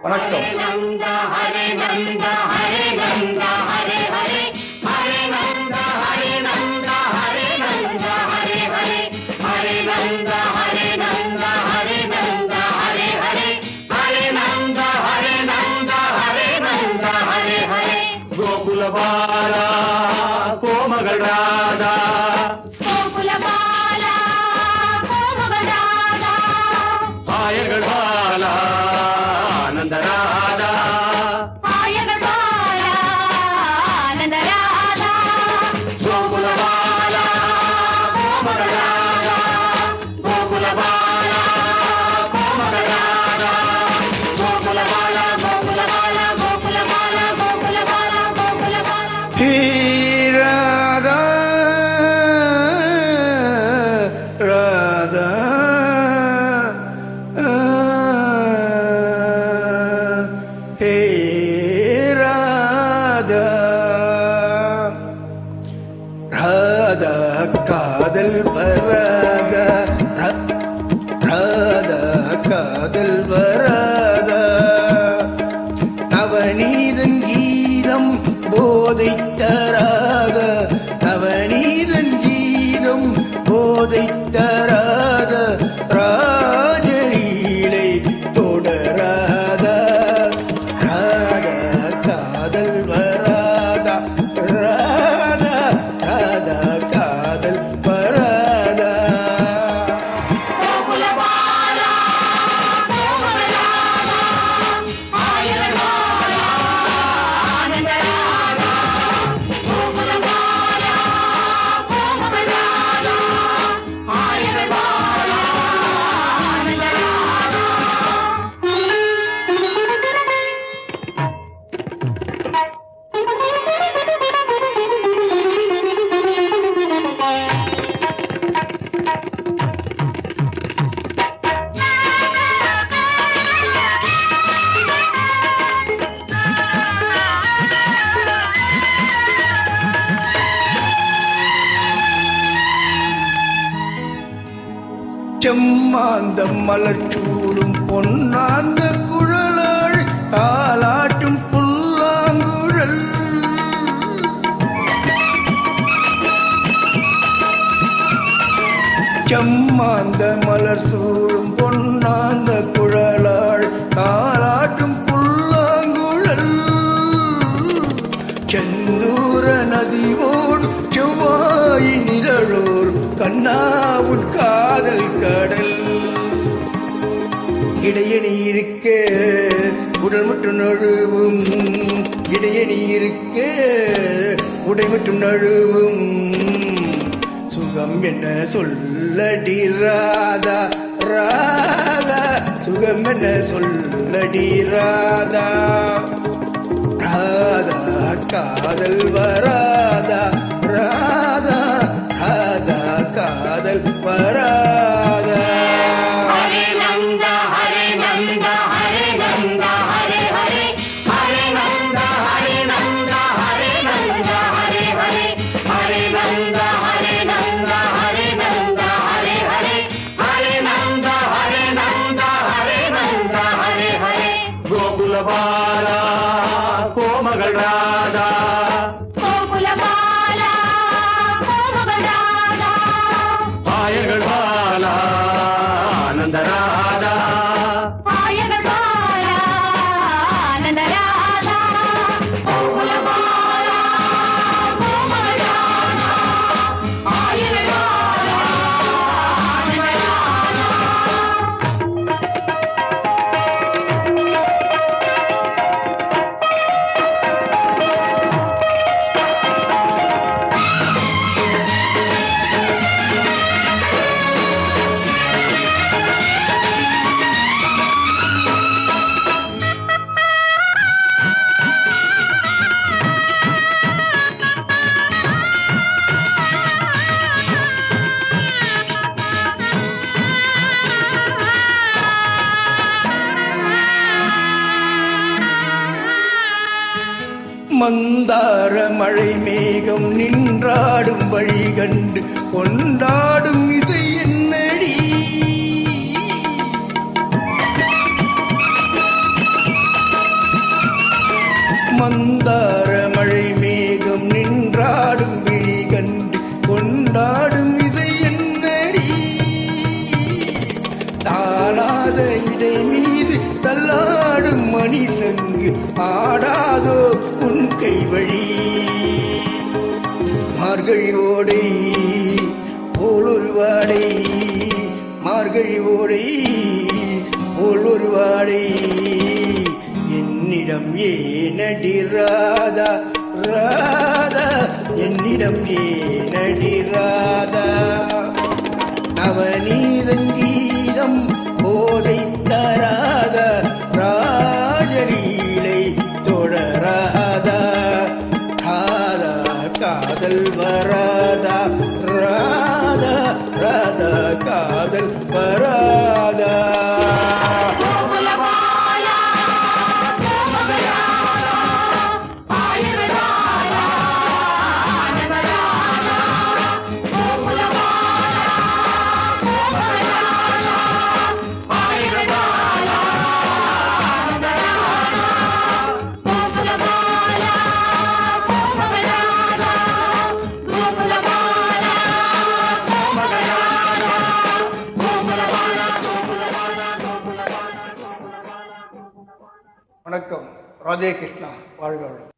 வணக்கம். கோகுலபாலா கோமகள் ராதா ஆயர்கள் பாலா ஆனந்த ராதா கோகுலபாலா கோமகள் ராதா கோகுலபாலா கோமகள் ராதா கோகுலபாலா கோகுலபாலா கோகுலபாலா கோகுலபாலா கோகுலபாலா. ஹே ராதா ராதா ஹே ராதா ராதா காதல் வராதா ராதா காதல் வராதா நவநீதன் கீதம் போதை தராத நவநீதன் கீதம் போதை தராத ராஜலீலை தொடராத ராதா காதல் வராதா ராதா ராதா காதல் வராதா. செம்மாந்தம் மலர்ச்சூடும் பொன்னாந்த குழலாள் தாலாட்டும் புல்லாங்குழல் செம்மாந்த மலர் சூடும் பொன்னாந்த குழலாள் தாலாட்டும் புல்லாங்குழல் செந்தூர நதிவோடு செவ்வாயின் இதழோர் கண்ணாவுன் காதல் கடல் இடையணி இருக்க உடல் மட்டும் நழுவும் இடையணி இருக்க உடை மட்டும் நழுவும் சுகம் என்ன சொல்லடி ராதா ராதா சுகம் என்ன சொல்லடி ராதா ராதா காதல் வராதா ராதா ராதா காதல் வராதா. கோகுலபாலா கோமகள் ராதா ஆயர்கள் பாலா ஆனந்த ராதா மந்தார மழை மேகம் நின்றாடும் வழி கண்டு கொண்டாடும் இசை என்னடி மந்தார மழை மேகம் நின்றாடும் விழி கண்டு கொண்டாடும் இதை என்னடி தாளாத இடை மீது தள்ளாடும் மணி சங்கு ஆடாதோ உன் கை வழி மார்கழி ஓடை போல் ஒரு வாடை மார்கழி ஓடை போல் ஒரு வாடை என்னிடம் ஏனடி ராதா ராதா என்னிடம் ஏனடி ராதா நவநீதன் கீதம் போதை தராத ராஜலீலை தொடராதா ராதா காதல் வராதா ராதா ராதா காதல் வராதா வணக்கம். ராதே கிருஷ்ணா. வாழ்க வளமுடன்.